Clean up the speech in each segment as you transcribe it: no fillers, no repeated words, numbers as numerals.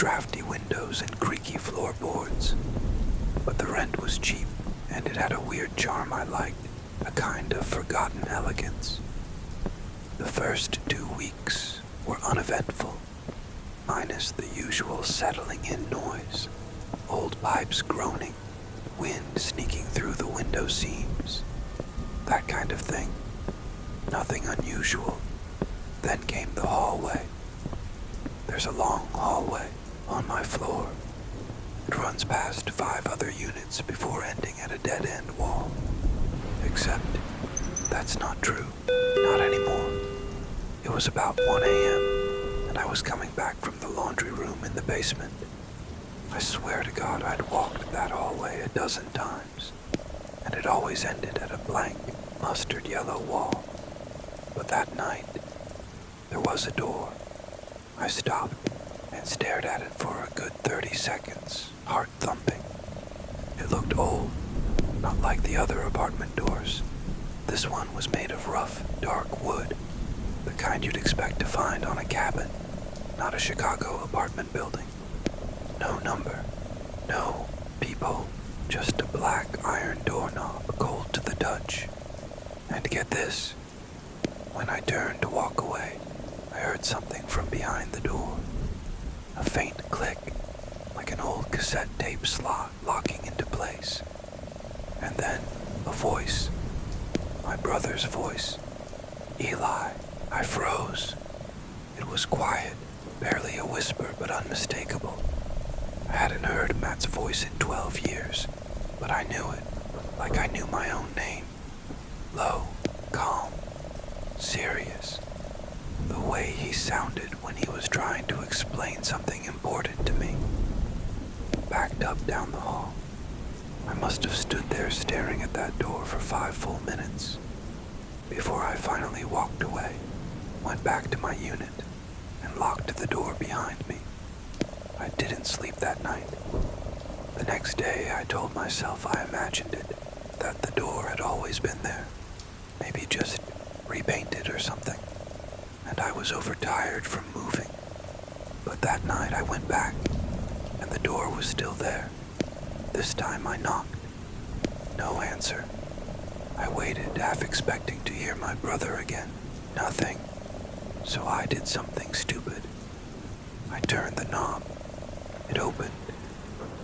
drafty windows and creaky floorboards. But the rent was cheap, and it had a weird charm I liked, a kind of forgotten elegance. The first 2 weeks were uneventful, minus the usual settling-in noise, old pipes groaning, wind sneaking through the window seams, that kind of thing. Nothing unusual. Then came the hallway. There's a long hallway on my floor. It runs past 5 other units before ending at a dead-end wall. Except that's not true. Not anymore. It was about 1 a.m., and I was coming back from the laundry room in the basement. I swear to God I'd walked that hallway a dozen times, and it always ended at a blank, mustard yellow wall. But that night, there was a door. I stopped and stared at it for a good 30 seconds, heart thumping. It looked old, not like the other apartment doors. This one was made of rough, dark wood, the kind you'd expect to find on a cabin, not a Chicago apartment building. No number, no peephole, just a black iron doorknob cold to the touch. And get this, when I turned to walk away, I heard something from behind the door. A faint click, like an old cassette tape slot locking into place. And then a voice, my brother's voice. Eli. I froze. It was quiet, barely a whisper, but unmistakable. I hadn't heard Matt's voice in 12 years, but I knew it, like I knew my own name. Low, calm, serious. The way he sounded when he was trying to explain something important to me. Backed up down the hall. I must have stood there staring at that door for 5 full minutes before I finally walked away, went back to my unit, and locked the door behind me. I didn't sleep that night. The next day, I told myself I imagined it, that the door had always been there, maybe just repainted or something, and I was overtired from moving. But that night I went back, and the door was still there. This time I knocked. No answer. I waited, half expecting to hear my brother again. Nothing. So I did something stupid. I turned the knob. It opened.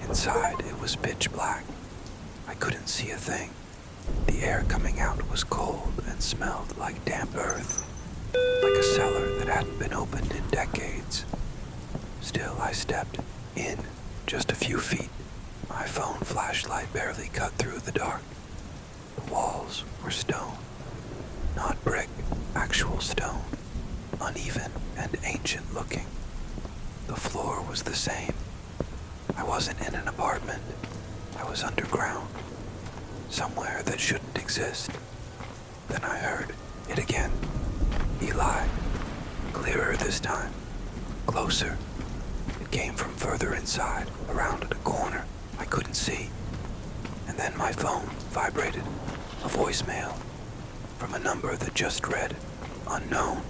Inside, it was pitch black. I couldn't see a thing. The air coming out was cold and smelled like damp earth, like a cellar that hadn't been opened in decades. Still, I stepped in just a few feet. My phone flashlight barely cut through the dark. The walls were stone. Not brick, actual stone. Uneven and ancient looking. The floor was the same. I wasn't in an apartment. I was underground. Somewhere that shouldn't exist. Then I heard it again. Eli. Clearer this time. Closer. It came from further inside, around a corner I couldn't see. And then my phone vibrated. A voicemail from a number that just read, unknown.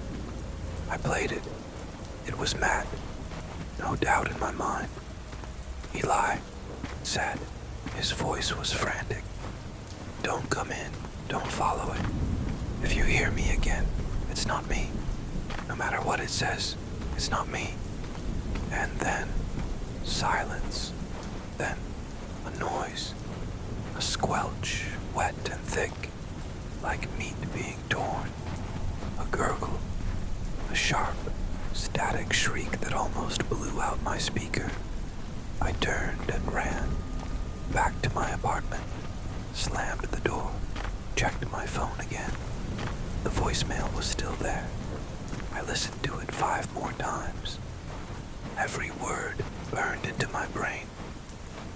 I played it. It was Matt. No doubt in my mind. Eli said. His voice was frantic. Don't come in. Don't follow it. If you hear me again, it's not me. No matter what it says, it's not me. And then silence. Then a noise. A squelch, wet and thick, like meat being torn. A gurgle. A sharp, static shriek that almost blew out my speaker. I turned and ran. Back to my apartment. Slammed the door. Checked my phone again. The voicemail was still there. I listened to it 5 more times. Every word burned into my brain.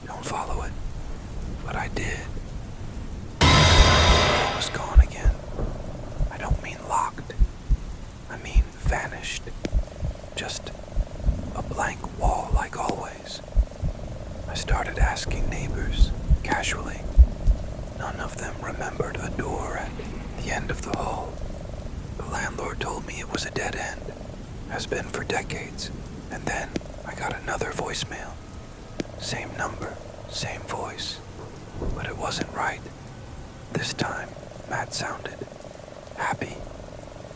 Don't follow it. But I did. It was gone again. I don't mean locked. I mean vanished. Just a blank wall like always. I started asking neighbors, casually. None of them remembered a door at the end of the hall. The landlord told me it was a dead end, has been for decades, and then I got another voicemail. Same number, same voice, but it wasn't right. This time, Matt sounded happy,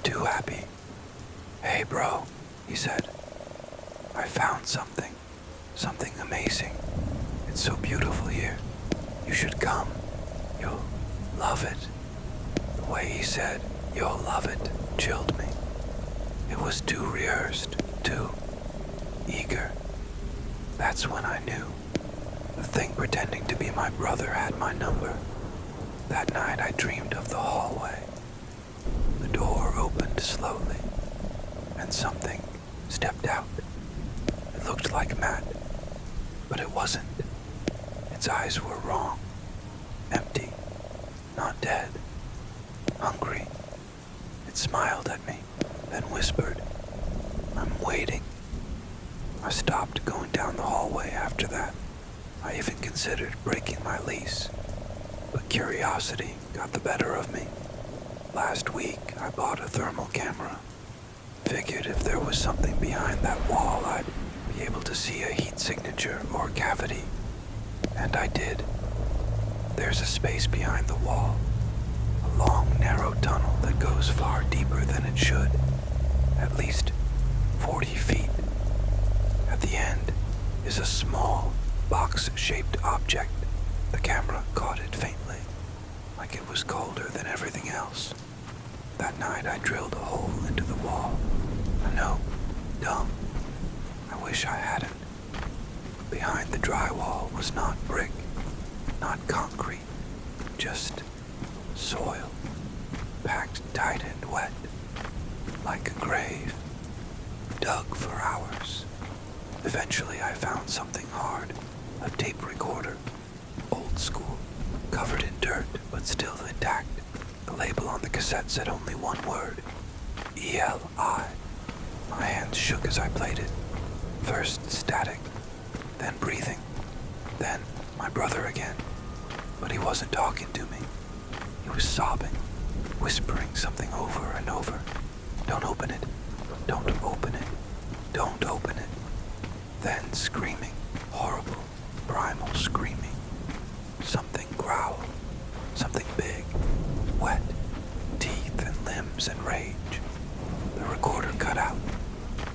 too happy. "Hey bro," he said. "I found something amazing. It's so beautiful here. You should come. You'll love it." The way he said, "you'll love it," chilled me. It was too rehearsed, too eager. That's when I knew. The thing pretending to be my brother had my number. That night I dreamed of the hallway. The door opened slowly, and something stepped out. It looked like Matt, but it wasn't. Its eyes were wrong. Empty. Not dead. Hungry. It smiled at me, then whispered, "I'm waiting." I stopped going down the hallway after that. I even considered breaking my lease, but curiosity got the better of me. Last week, I bought a thermal camera. Figured if there was something behind that wall, I'd be able to see a heat signature or cavity. And I did. There's a space behind the wall. A long, narrow tunnel that goes far deeper than it should. At least 40 feet. At the end is a small, box-shaped object. The camera caught it faintly, like it was colder than everything else. That night I drilled a hole into the wall. I know, dumb. I wish I hadn't. Behind the drywall was not brick, not concrete, just soil, packed tight and wet, like a grave, dug for hours. Eventually I found something hard, a tape recorder, old school, covered in dirt but still intact. The label on the cassette said only one word, ELI. My hands shook as I played it. First static, then breathing, then my brother again. But he wasn't talking to me. He was sobbing, whispering something over and over. "Don't open it. Don't open it. Don't open it." Then screaming, horrible, primal screaming. Something growled, something big, wet, teeth and limbs and rage. The recorder cut out.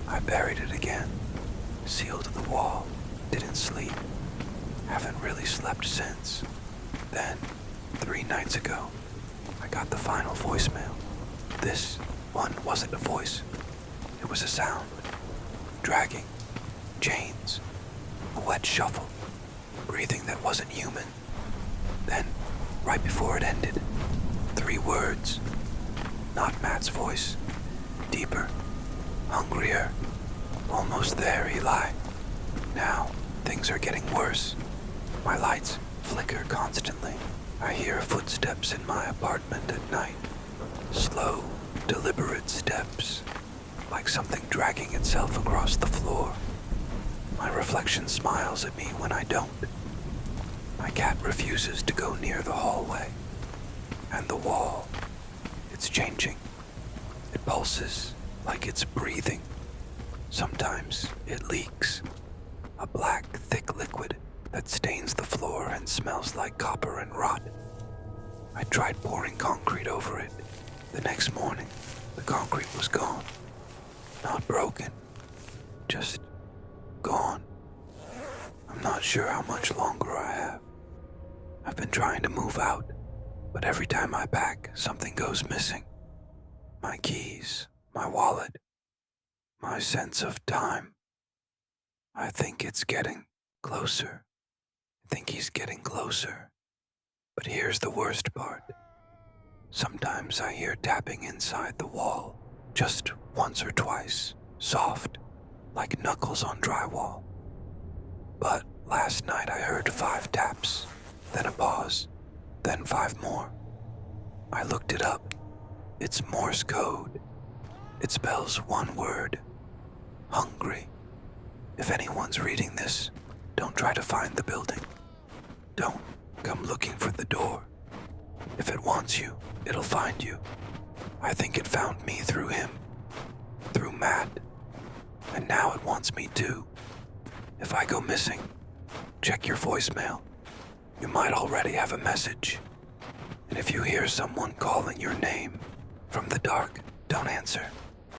I buried it again, sealed the wall, didn't sleep. Haven't really slept since. Then, 3 nights ago, I got the final voicemail. This one wasn't a voice. It was a sound. Dragging. Chains. A wet shuffle. Breathing that wasn't human. Then, right before it ended, 3 words. Not Matt's voice. Deeper. Hungrier. Almost there, Eli. Now, things are getting worse. My lights flicker constantly. I hear footsteps in my apartment at night. Slow, deliberate steps. Like something dragging itself across the floor. My reflection smiles at me when I don't. My cat refuses to go near the hallway. And the wall, it's changing. It pulses like it's breathing. Sometimes it leaks. A black, thick liquid that stains the floor and smells like copper and rot. I tried pouring concrete over it. The next morning, the concrete was gone. Not broken, just gone. I'm not sure how much longer I have. I've been trying to move out, but every time I pack, something goes missing. My keys, my wallet, my sense of time. I think it's getting closer. I think he's getting closer. But here's the worst part. Sometimes I hear tapping inside the wall, just once or twice, soft, like knuckles on drywall. But last night I heard 5 taps, then a pause, then 5 more. I looked it up. It's Morse code. It spells one word, hungry. If anyone's reading this, don't try to find the building. Don't come looking for the door. If it wants you, it'll find you. I think it found me through him, through Matt, and now it wants me too. If I go missing, check your voicemail. You might already have a message. And if you hear someone calling your name from the dark, don't answer.